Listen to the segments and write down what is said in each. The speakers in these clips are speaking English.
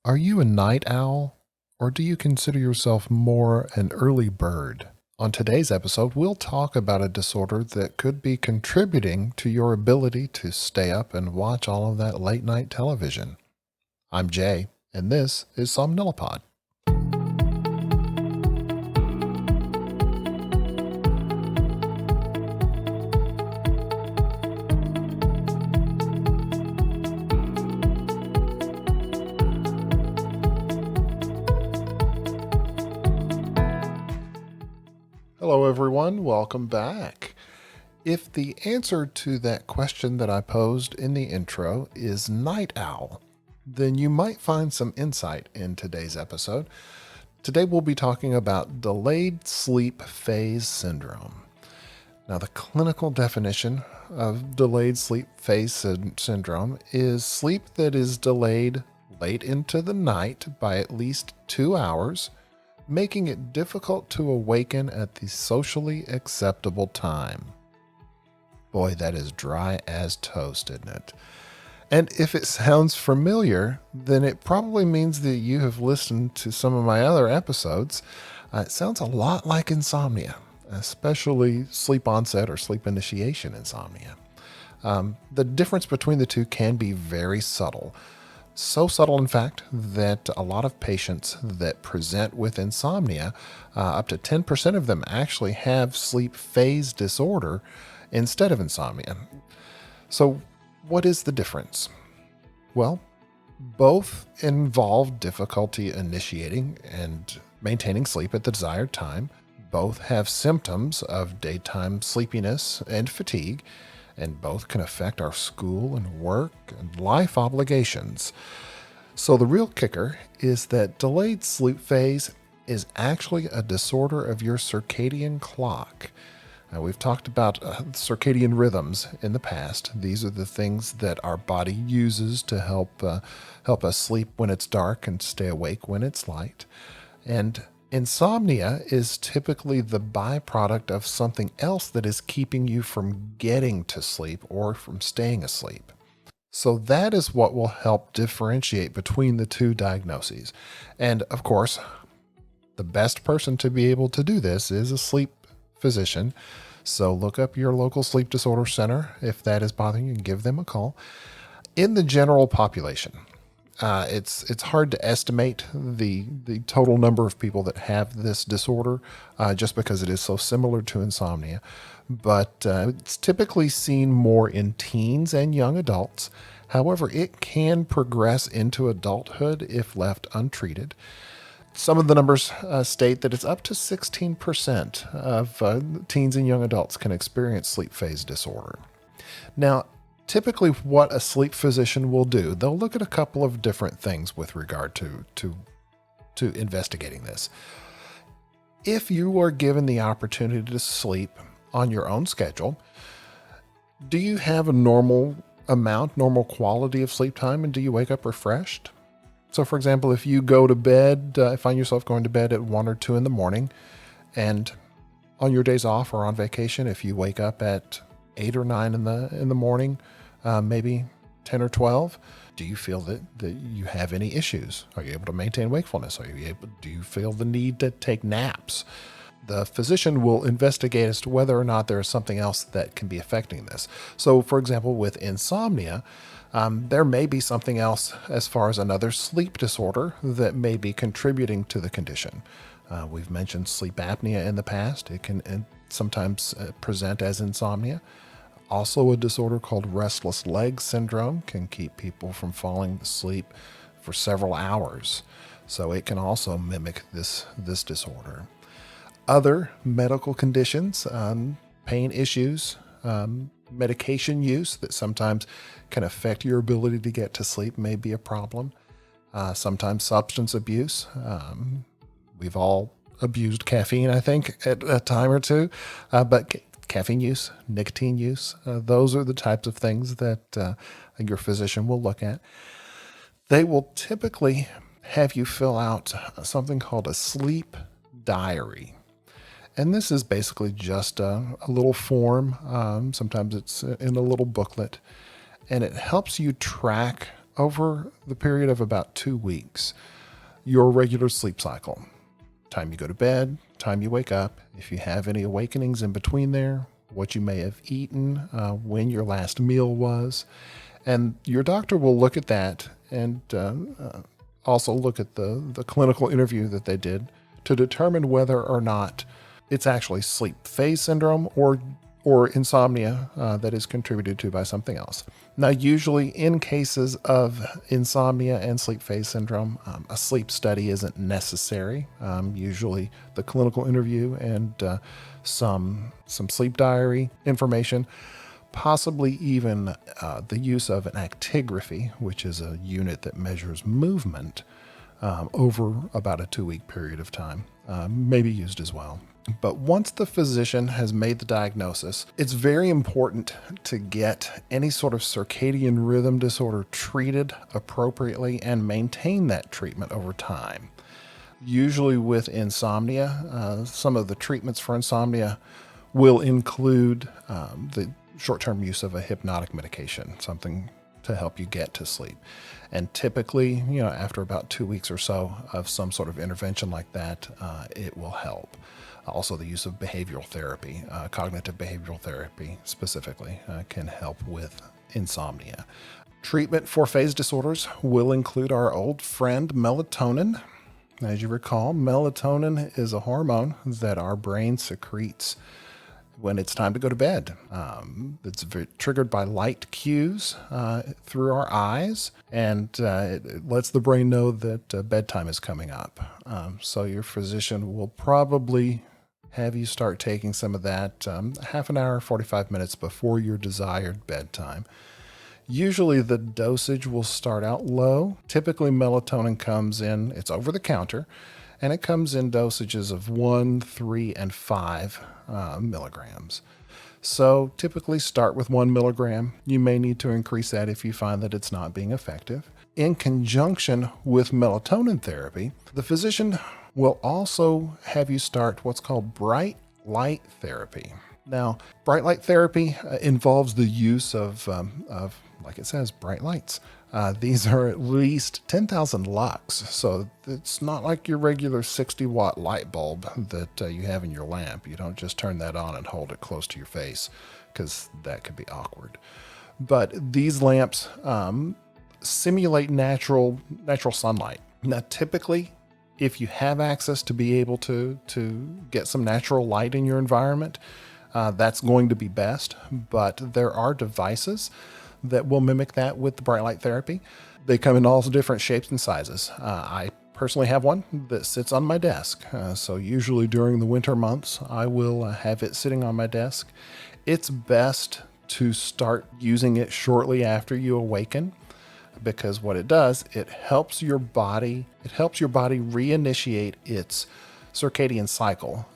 Are you a night owl, or do you consider yourself more an early bird? On today's episode, we'll talk about a disorder that could be contributing to your ability to stay up and watch all of that late night television. I'm Jay, and this is Somnilopod. Hello, everyone. Welcome back. If the answer to that question that I posed in the intro is night owl, then you might find some insight in today's episode. Today we'll be talking about delayed sleep phase syndrome. Now, the clinical definition of delayed sleep phase syndrome is sleep that is delayed late into the night by at least 2 hours, making it difficult to awaken at the socially acceptable time. Boy, that is dry as toast, isn't it? And if it sounds familiar, then it probably means that you have listened to some of my other episodes. It sounds a lot like insomnia, especially sleep onset or sleep initiation insomnia. The difference between the two can be very subtle. So subtle, in fact, that a lot of patients that present with insomnia, up to 10% of them actually have sleep phase disorder instead of insomnia. So, what is the difference? Well, both involve difficulty initiating and maintaining sleep at the desired time. Both have symptoms of daytime sleepiness and fatigue, and both can affect our school and work and life obligations. So the real kicker is that delayed sleep phase is actually a disorder of your circadian clock. We've talked about circadian rhythms in the past. These are the things that our body uses to help us sleep when it's dark and stay awake when it's light. And insomnia is typically the byproduct of something else that is keeping you from getting to sleep or from staying asleep. So that is what will help differentiate between the two diagnoses. And of course, the best person to be able to do this is a sleep physician. So look up your local sleep disorder center if that is bothering you and give them a call. In the general population, it's hard to estimate the total number of people that have this disorder just because it is so similar to insomnia. But it's typically seen more in teens and young adults. However, it can progress into adulthood if left untreated. Some of the numbers state that it's up to 16% of teens and young adults can experience sleep phase disorder. Now, typically what a sleep physician will do, they'll look at a couple of different things with regard to investigating this. If you are given the opportunity to sleep on your own schedule, do you have a normal quality of sleep time, and do you wake up refreshed? So, for example, if you go to bed, find yourself going to bed at 1 or 2 in the morning, and on your days off or on vacation, if you wake up at 8 or 9 in the morning, maybe 10 or 12, do you feel that you have any issues? Are you able to maintain wakefulness? Do you feel the need to take naps? The physician will investigate as to whether or not there is something else that can be affecting this. So, for example, with insomnia, there may be something else as far as another sleep disorder that may be contributing to the condition. We've mentioned sleep apnea in the past. It can sometimes present as insomnia. Also, a disorder called restless leg syndrome can keep people from falling asleep for several hours. So it can also mimic this disorder. Other medical conditions, pain issues, medication use that sometimes can affect your ability to get to sleep may be a problem. Sometimes substance abuse. We've all abused caffeine, I think, at a time or two. But caffeine use, nicotine use, those are the types of things that your physician will look at. They will typically have you fill out something called a sleep diary. And this is basically just a little form. Sometimes it's in a little booklet. And it helps you track over the period of about 2 weeks your regular sleep cycle. Time you go to bed, time you wake up, if you have any awakenings in between there, what you may have eaten, when your last meal was. And your doctor will look at that and also look at the clinical interview that they did to determine whether or not it's actually sleep phase syndrome or insomnia that is contributed to by something else. Now, usually in cases of insomnia and sleep phase syndrome, a sleep study isn't necessary. Usually the clinical interview and some sleep diary information, possibly even the use of an actigraphy, which is a unit that measures movement over about a 2-week period of time, may be used as well. But once the physician has made the diagnosis, it's very important to get any sort of circadian rhythm disorder treated appropriately and maintain that treatment over time. Usually with insomnia, some of the treatments for insomnia will include the short-term use of a hypnotic medication, something to help you get to sleep. And typically, after about 2 weeks or so of some sort of intervention like that, it will help. Also, the use of behavioral therapy, cognitive behavioral therapy specifically, can help with insomnia. Treatment for phase disorders will include our old friend melatonin. As you recall, melatonin is a hormone that our brain secretes when it's time to go to bed. It's triggered by light cues through our eyes, and it lets the brain know that bedtime is coming up. So your physician will probably have you start taking some of that half an hour, 45 minutes before your desired bedtime. Usually the dosage will start out low. Typically melatonin comes in, it's over the counter, and it comes in dosages of 1, 3, and 5 milligrams. So typically start with 1 milligram. You may need to increase that if you find that it's not being effective. In conjunction with melatonin therapy, the physician will also have you start what's called bright light therapy. Now, bright light therapy involves the use of, like it says, bright lights. These are at least 10,000 lux, so it's not like your regular 60-watt light bulb that you have in your lamp. You don't just turn that on and hold it close to your face, because that could be awkward. But these lamps simulate natural sunlight. Now, typically, if you have access to be able to get some natural light in your environment, that's going to be best. But there are devices that will mimic that with the bright light therapy. They come in all different shapes and sizes. I personally have one that sits on my desk. So usually during the winter months, I will have it sitting on my desk. It's best to start using it shortly after you awaken, because what it does, it helps your body reinitiate its circadian cycle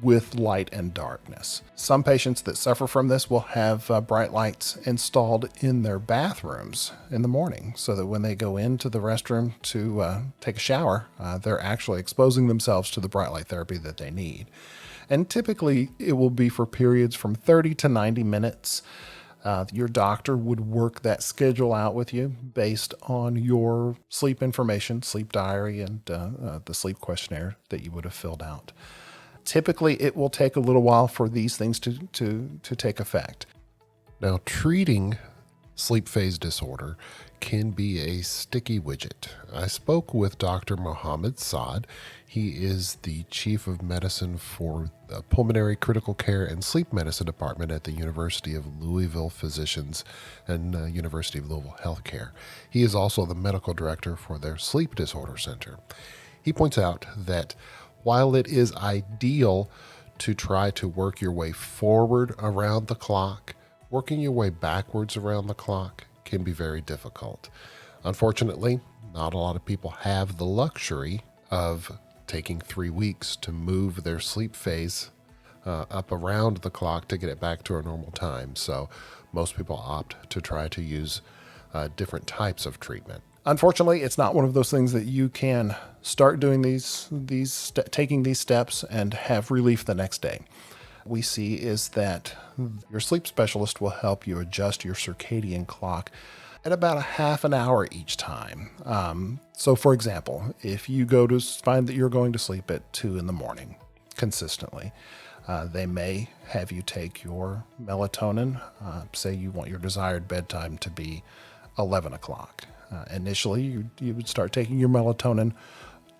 with light and darkness. Some patients that suffer from this will have bright lights installed in their bathrooms in the morning, so that when they go into the restroom to take a shower, they're actually exposing themselves to the bright light therapy that they need. And typically it will be for periods from 30 to 90 minutes. Your doctor would work that schedule out with you based on your sleep information, sleep diary, and the sleep questionnaire that you would have filled out. Typically, it will take a little while for these things to take effect. Now, treating sleep phase disorder can be a sticky widget. I spoke with Dr. Mohammed Saad. He is the Chief of Medicine for the Pulmonary Critical Care and Sleep Medicine Department at the University of Louisville Physicians and University of Louisville Healthcare. He is also the medical director for their Sleep Disorder Center. He points out that while it is ideal to try to work your way forward around the clock, working your way backwards around the clock can be very difficult. Unfortunately, not a lot of people have the luxury of taking 3 weeks to move their sleep phase up around the clock to get it back to a normal time. So most people opt to try to use different types of treatment. Unfortunately, it's not one of those things that you can start doing taking these steps and have relief the next day. We see is that your sleep specialist will help you adjust your circadian clock at about a half an hour each time. So, for example, if you go to find that you're going to sleep at 2 in the morning consistently, they may have you take your melatonin. Say you want your desired bedtime to be 11 o'clock. Initially, you would start taking your melatonin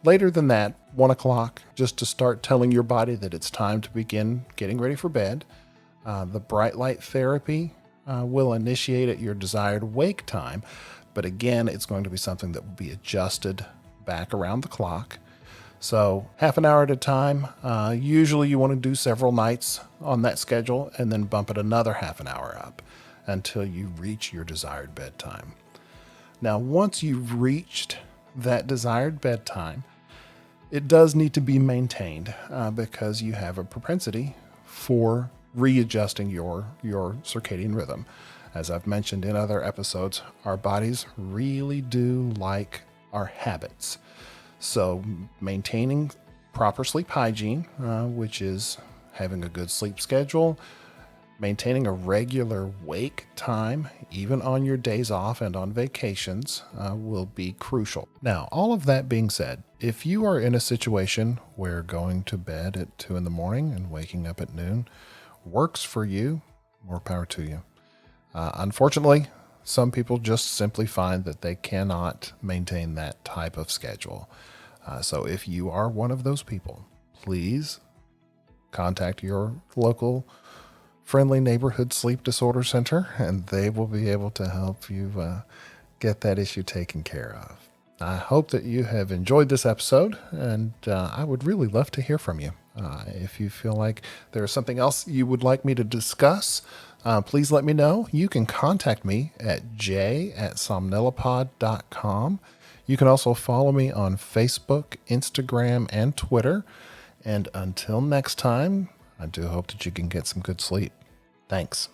later than that, 1 o'clock, just to start telling your body that it's time to begin getting ready for bed. The bright light therapy will initiate at your desired wake time, but again, it's going to be something that will be adjusted back around the clock. So half an hour at a time. Usually you want to do several nights on that schedule and then bump it another half an hour up until you reach your desired bedtime. Now, once you've reached that desired bedtime, it does need to be maintained because you have a propensity for readjusting your circadian rhythm. As I've mentioned in other episodes, our bodies really do like our habits. So maintaining proper sleep hygiene, which is having a good sleep schedule, maintaining a regular wake time, even on your days off and on vacations, will be crucial. Now, all of that being said, if you are in a situation where going to bed at 2 in the morning and waking up at noon works for you, more power to you. Unfortunately, some people just simply find that they cannot maintain that type of schedule. So if you are one of those people, please contact your local friendly neighborhood sleep disorder center, and they will be able to help you get that issue taken care of. I hope that you have enjoyed this episode, and I would really love to hear from you. If you feel like there's something else you would like me to discuss, please let me know. You can contact me at j@somnilopod.com. You can also follow me on Facebook, Instagram, and Twitter. And until next time, I do hope that you can get some good sleep. Thanks.